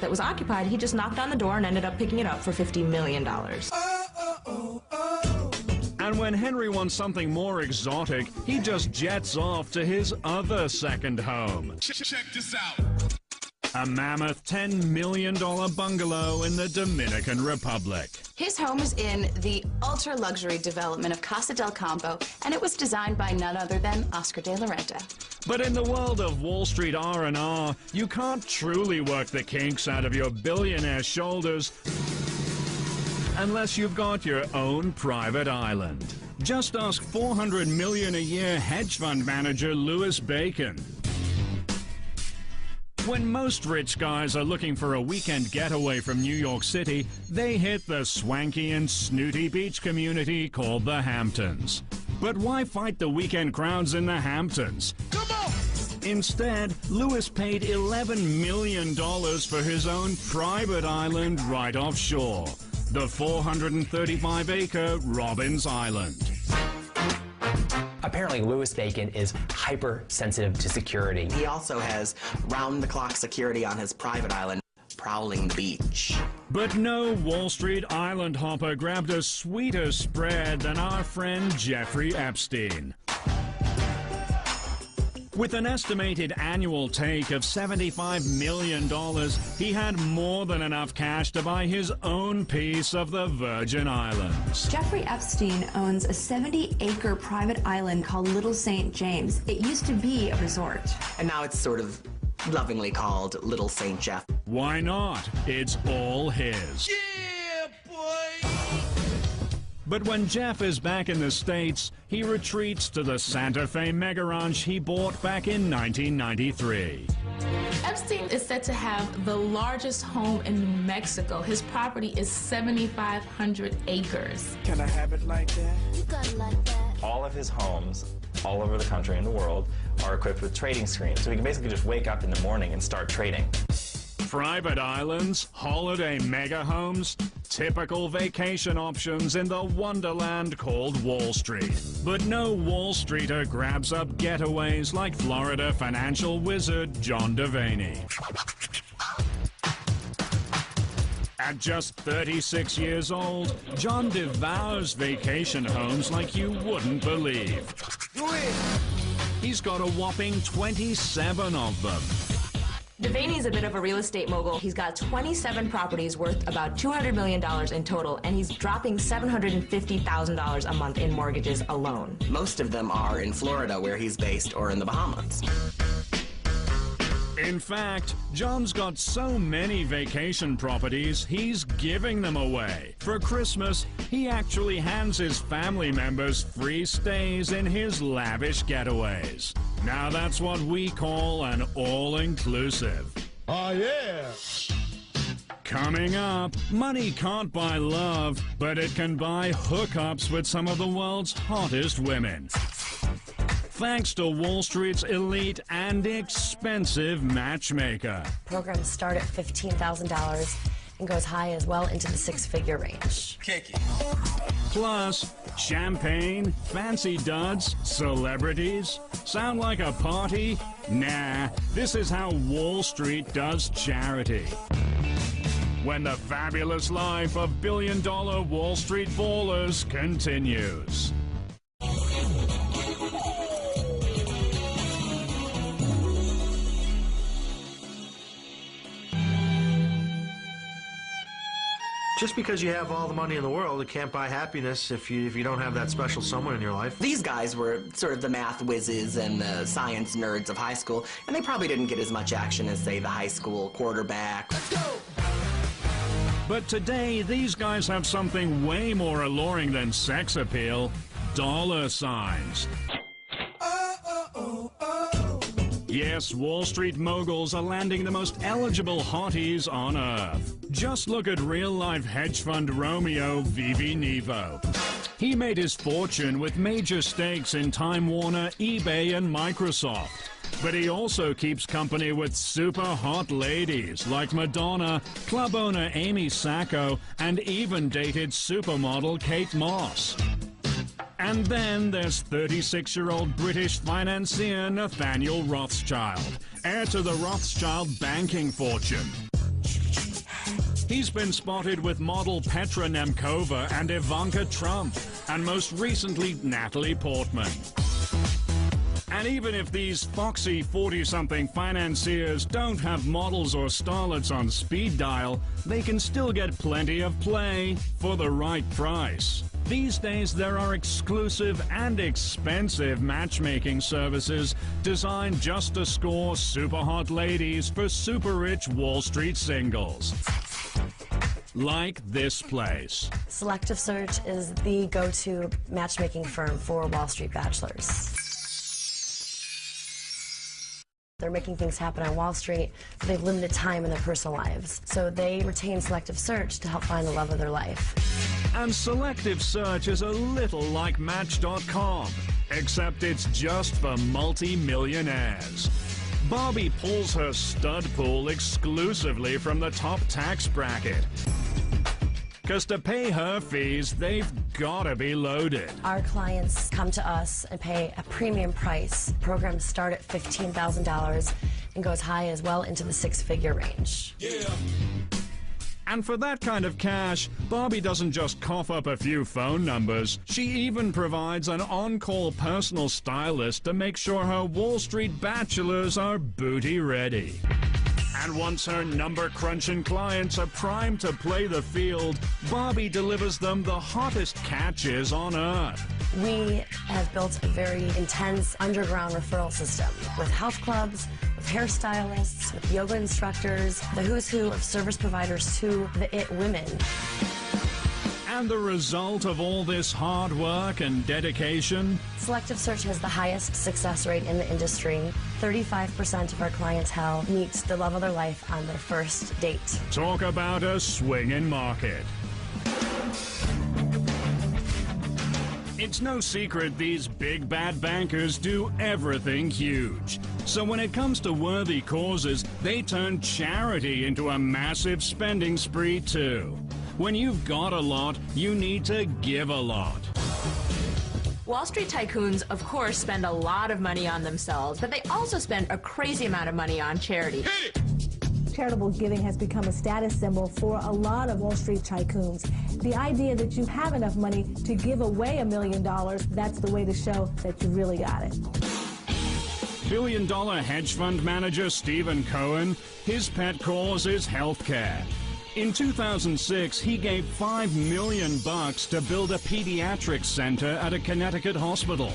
that was occupied. He just knocked on the door and ended up picking it up for $50 million. And when Henry wants something more exotic, he just jets off to his other second home. Check this out. A mammoth $10 million bungalow in the Dominican Republic. His home is in the ultra-luxury development of Casa del Campo, and it was designed by none other than Oscar de la Renta. But in the world of Wall Street R&R, you can't truly work the kinks out of your billionaire shoulders unless you've got your own private island. Just ask $400 million a year hedge fund manager Louis Bacon. When most rich guys are looking for a weekend getaway from New York City, they hit the swanky and snooty beach community called the Hamptons. But why fight the weekend crowds in the Hamptons? Come on! Instead, Louis paid $11 million for his own private island right offshore, the 435-acre Robbins Island. Apparently, Louis Bacon is hypersensitive to security. He also has round-the-clock security on his private island, prowling the beach. But no Wall Street island hopper grabbed a sweeter spread than our friend Jeffrey Epstein. With an estimated annual take of $75 million, he had more than enough cash to buy his own piece of the Virgin Islands. Jeffrey Epstein owns a 70-acre private island called Little St. James. It used to be a resort. And now it's sort of lovingly called Little St. Jeff. Why not? It's all his. Yeah, boy! But when Jeff is back in the States, he retreats to the Santa Fe mega ranch he bought back in 1993. Epstein is said to have the largest home in New Mexico. His property is 7,500 acres. Can I have it like that? You got it like that. All of his homes, all over the country and the world, are equipped with trading screens. So he can basically just wake up in the morning and start trading. Private islands, holiday mega homes, typical vacation options in the wonderland called Wall Street. But no Wall Streeter grabs up getaways like Florida financial wizard John Devaney. At just 36 years old, John devours vacation homes like you wouldn't believe. He's got a whopping 27 of them. Devaney's a bit of a real estate mogul. He's got 27 properties worth about $200 million in total, and he's dropping $750,000 a month in mortgages alone. Most of them are in Florida, where he's based, or in the Bahamas. In fact, John's got so many vacation properties, he's giving them away. For Christmas, he actually hands his family members free stays in his lavish getaways. Now that's what we call an all-inclusive. Oh, yeah! Coming up, money can't buy love, but it can buy hookups with some of the world's hottest women. Thanks to Wall Street's elite and expensive matchmaker. Programs start at $15,000 and go as high as well into the six-figure range. Kick it. Plus, champagne, fancy duds, celebrities. Sound like a party? Nah, this is how Wall Street does charity. When the fabulous life of billion-dollar Wall Street ballers continues. Just because you have all the money in the world, it can't buy happiness if you don't have that special someone in your life. These guys were sort of the math whizzes and the science nerds of high school, and they probably didn't get as much action as, say, the high school quarterback. Let's go! But today, these guys have something way more alluring than sex appeal: dollar signs. Yes, Wall Street moguls are landing the most eligible hotties on Earth. Just look at real-life hedge fund Romeo Vivi Nevo. He made his fortune with major stakes in Time Warner, eBay, and Microsoft. But he also keeps company with super hot ladies like Madonna, club owner Amy Sacco, and even dated supermodel Kate Moss. And then there's 36-year-old British financier Nathaniel Rothschild, heir to the Rothschild banking fortune. He's been spotted with model Petra Nemkova and Ivanka Trump, and most recently Natalie Portman. And even if these foxy 40-something financiers don't have models or starlets on speed dial, they can still get plenty of play for the right price. These days, there are exclusive and expensive matchmaking services designed just to score super hot ladies for super rich Wall Street singles. Like this place. Selective Search is the go-to matchmaking firm for Wall Street bachelors. They're making things happen on Wall Street, but they have limited time in their personal lives. So they retain Selective Search to help find the love of their life. And Selective Search is a little like Match.com, except it's just for multi-millionaires. Barbie pulls her stud pool exclusively from the top tax bracket. Because to pay her fees, they've got to be loaded. Our clients come to us and pay a premium price. Programs start at $15,000 and go as high as well into the six-figure range. Yeah. And for that kind of cash, Barbie doesn't just cough up a few phone numbers. She even provides an on-call personal stylist to make sure her Wall Street bachelors are booty ready. And once her number-crunching clients are primed to play the field, Barbie delivers them the hottest catches on earth. We have built a very intense underground referral system with health clubs, with hairstylists, with yoga instructors, the who's who of service providers to the it women. And the result of all this hard work and dedication? Selective Search has the highest success rate in the industry. 35% of our clientele meet the love of their life on their first date. Talk about a swinging market. It's no secret these big bad bankers do everything huge. So when it comes to worthy causes, they turn charity into a massive spending spree too. When you've got a lot, you need to give a lot. Wall Street tycoons, of course, spend a lot of money on themselves, but they also spend a crazy amount of money on charity. Charitable giving has become a status symbol for a lot of Wall Street tycoons. The idea that you have enough money to give away $1 million, that's the way to show that you really got it. Billion-dollar hedge fund manager Stephen Cohen, his pet cause is healthcare. In 2006, he gave $5 million to build a pediatrics center at a Connecticut hospital.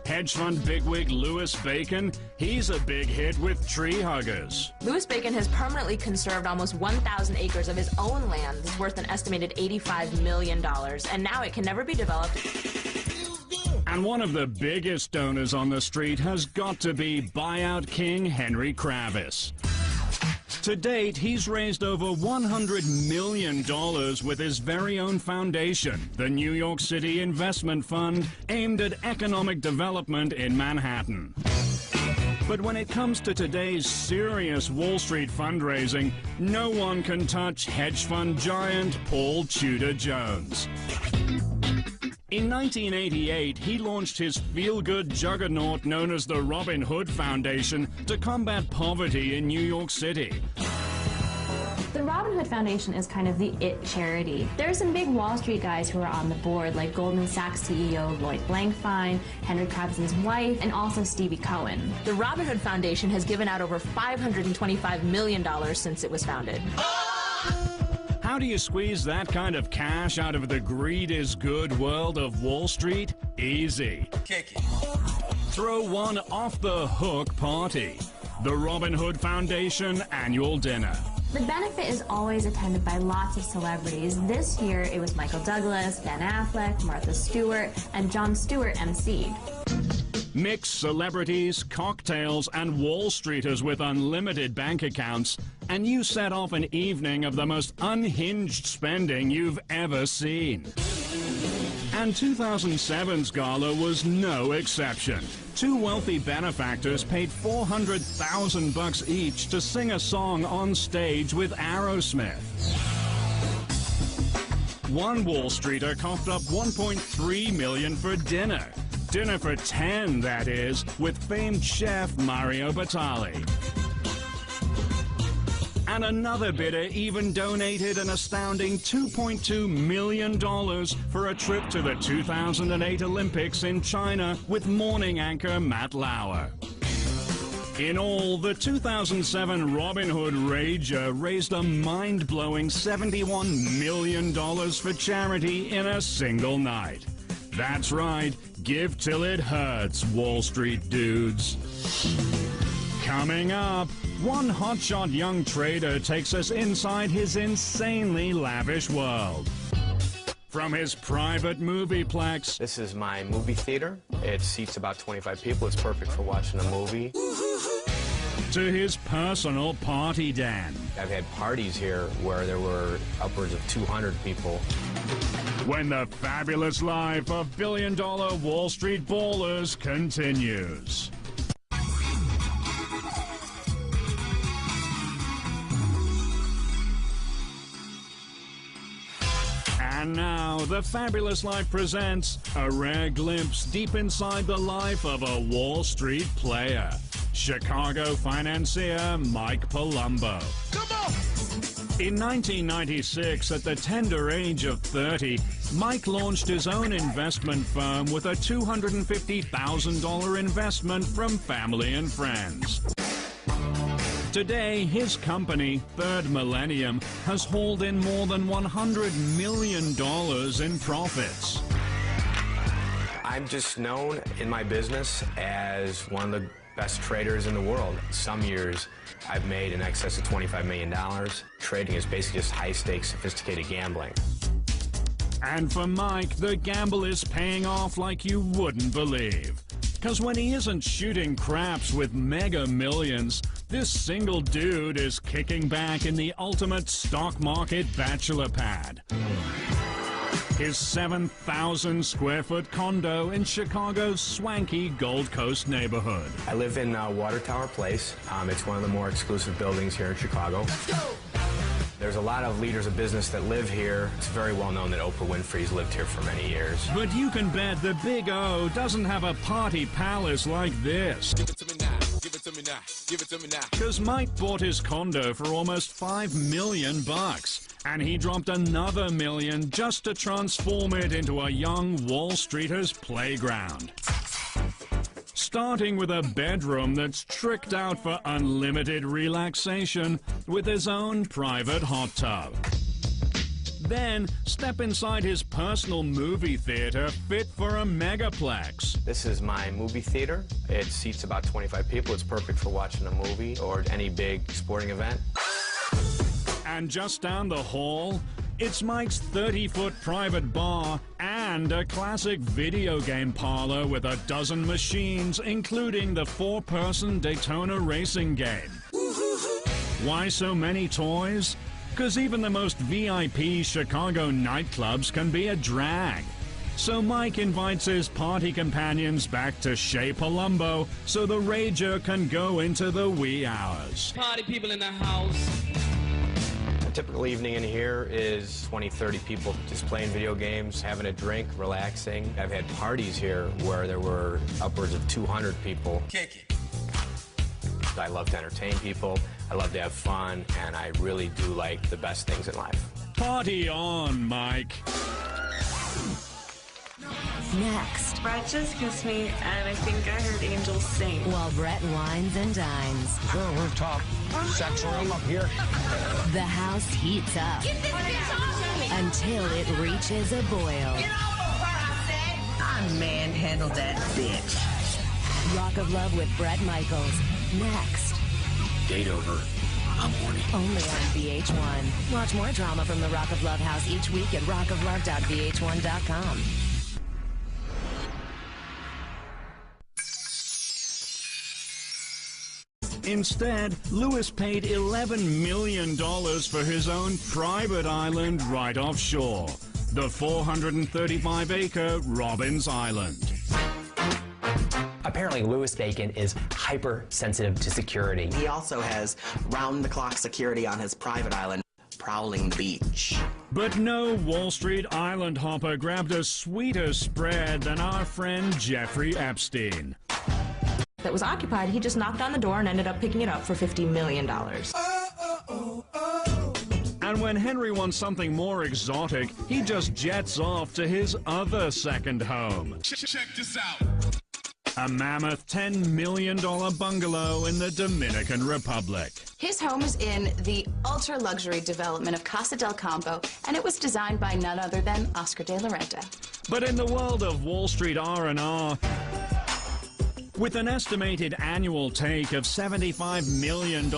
Hedge fund bigwig Louis Bacon, he's a big hit with tree huggers. Louis Bacon has permanently conserved almost 1,000 acres of his own land that's worth an estimated $85 million, and now it can never be developed. And one of the biggest donors on the street has got to be buyout king Henry Kravis. To date, he's raised over $100 million with his very own foundation, the New York City Investment Fund, aimed at economic development in Manhattan. But when it comes to today's serious Wall Street fundraising, no one can touch hedge fund giant Paul Tudor Jones. In 1988, he launched his feel-good juggernaut known as the Robin Hood Foundation to combat poverty in New York City. The Robin Hood Foundation is kind of the it charity. There are some big Wall Street guys who are on the board, like Goldman Sachs CEO Lloyd Blankfein, Henry Kravis's wife, and also Stevie Cohen. The Robin Hood Foundation has given out over $525 million since it was founded. How do you squeeze that kind of cash out of the greed is good world of Wall Street? Easy. Kick it. Throw one off-the-hook party. The Robin Hood Foundation Annual Dinner. The benefit is always attended by lots of celebrities. This year, it was Michael Douglas, Ben Affleck, Martha Stewart, and Jon Stewart emceed. Mix celebrities, cocktails, and Wall Streeters with unlimited bank accounts, and you set off an evening of the most unhinged spending you've ever seen. And 2007's gala was no exception. Two wealthy benefactors paid $400,000 each to sing a song on stage with Aerosmith. One Wall Streeter coughed up $1.3 million for dinner. Dinner for 10, that is, with famed chef Mario Batali. And And another bidder even donated an astounding $2.2 million for a trip to the 2008 Olympics in China with morning anchor Matt Lauer. In all, the 2007 Robin Hood Rager raised a mind-blowing $71 million for charity in a single night. That's right, give till it hurts, Wall Street dudes. Coming up, one hotshot young trader takes us inside his insanely lavish world. From his private movieplex. This is my movie theater. It seats about 25 people. It's perfect for watching a movie. To his personal party den. I've had parties here where there were upwards of 200 people. When the fabulous life of billion-dollar Wall Street ballers continues. And now, The Fabulous Life presents a rare glimpse deep inside the life of a Wall Street player. Chicago financier Mike Palumbo. Come on! In 1996, at the tender age of 30, Mike launched his own investment firm with a $250,000 investment from family and friends. Today, his company, Third Millennium, has hauled in more than $100 million in profits. I'm just known in my business as one of the best traders in the world. Some years, I've made in excess of $25 million. Trading is basically just high-stakes, sophisticated gambling. And for Mike, the gamble is paying off like you wouldn't believe. Because when he isn't shooting craps with mega millions, this single dude is kicking back in the ultimate stock market bachelor pad. His 7,000 square foot condo in Chicago's swanky Gold Coast neighborhood. I live in Water Tower Place. It's one of the more exclusive buildings here in Chicago. There's a lot of leaders of business that live here. It's very well known that Oprah Winfrey's lived here for many years. But you can bet the Big O doesn't have a party palace like this. Give it to me now. Give it to me now. Give it to me now. Because Mike bought his condo for almost $5 million. And he dropped another $1 million just to transform it into a young Wall Streeter's playground. Starting with a bedroom that's tricked out for unlimited relaxation with his own private hot tub. Then, step inside his personal movie theater fit for a megaplex. This is my movie theater. It seats about 25 people. It's perfect for watching a movie or any big sporting event. And just down the hall, it's Mike's 30-foot private bar and a classic video game parlor with a dozen machines, including the 4-person Daytona racing game. Why so many toys? Because even the most VIP Chicago nightclubs can be a drag. So Mike invites his party companions back to Chez Palumbo so the Rager can go into the wee hours. Party people in the house. A typical evening in here is 20, 30 people just playing video games, having a drink, relaxing. I've had parties here where there were upwards of 200 people. Kick it. I love to entertain people, I love to have fun, and I really do like the best things in life. Party on, Mike. Next. Brett just kissed me, and I think I heard angels sing. While Brett wines and dines. Is there a rooftop sex room up here? The house heats up. Get this bitch off me! Until it reaches a boil. Get over what I said! I manhandled that bitch. Rock of Love with Bret Michaels. Next. Date over. I'm horny. Only on VH1. Watch more drama from the Rock of Love house each week at rockoflove.vh1.com. Instead, Lewis paid $11 million for his own private island right offshore, the 435-acre Robbins Island. Apparently, Louis Bacon is hypersensitive to security. He also has round-the-clock security on his private island, prowling the beach. But no Wall Street island hopper grabbed a sweeter spread than our friend Jeffrey Epstein. That was occupied, he just knocked on the door and ended up picking it up for $50 million. And when Henry wants something more exotic, he just jets off to his other second home. Check this out. A mammoth $10 million bungalow in the Dominican Republic. His home is in the ultra-luxury development of Casa del Campo, and it was designed by none other than Oscar de la Renta. But in the world of Wall Street R&R, with an estimated annual take of $75 million,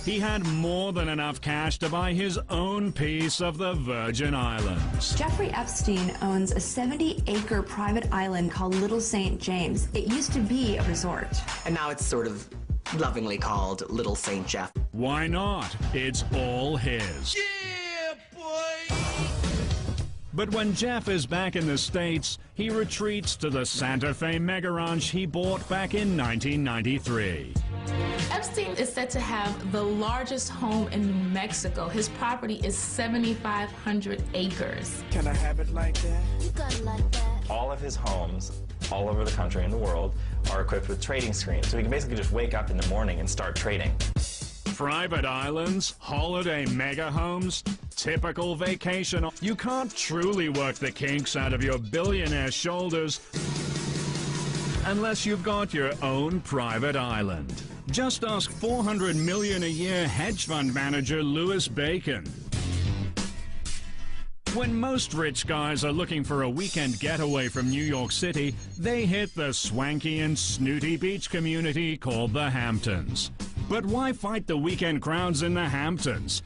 he had more than enough cash to buy his own piece of the Virgin Islands. Jeffrey Epstein owns a 70-acre private island called Little St. James. It used to be a resort. And now it's sort of lovingly called Little St. Jeff. Why not? It's all his. Yeah, boy! But when Jeff is back in the States, he retreats to the Santa Fe mega ranch he bought back in 1993. Epstein is said to have the largest home in New Mexico. His property is 7,500 acres. Can I have it like that? You got it like that. All of his homes, all over the country and the world, are equipped with trading screens. So he can basically just wake up in the morning and start trading. Private islands, holiday mega homes, typical vacation. You can't truly work the kinks out of your billionaire shoulders unless you've got your own private island. Just ask $400 million a year hedge fund manager Louis Bacon. When most rich guys are looking for a weekend getaway from New York City, they hit the swanky and snooty beach community called the Hamptons. But why fight the weekend crowds in the Hamptons?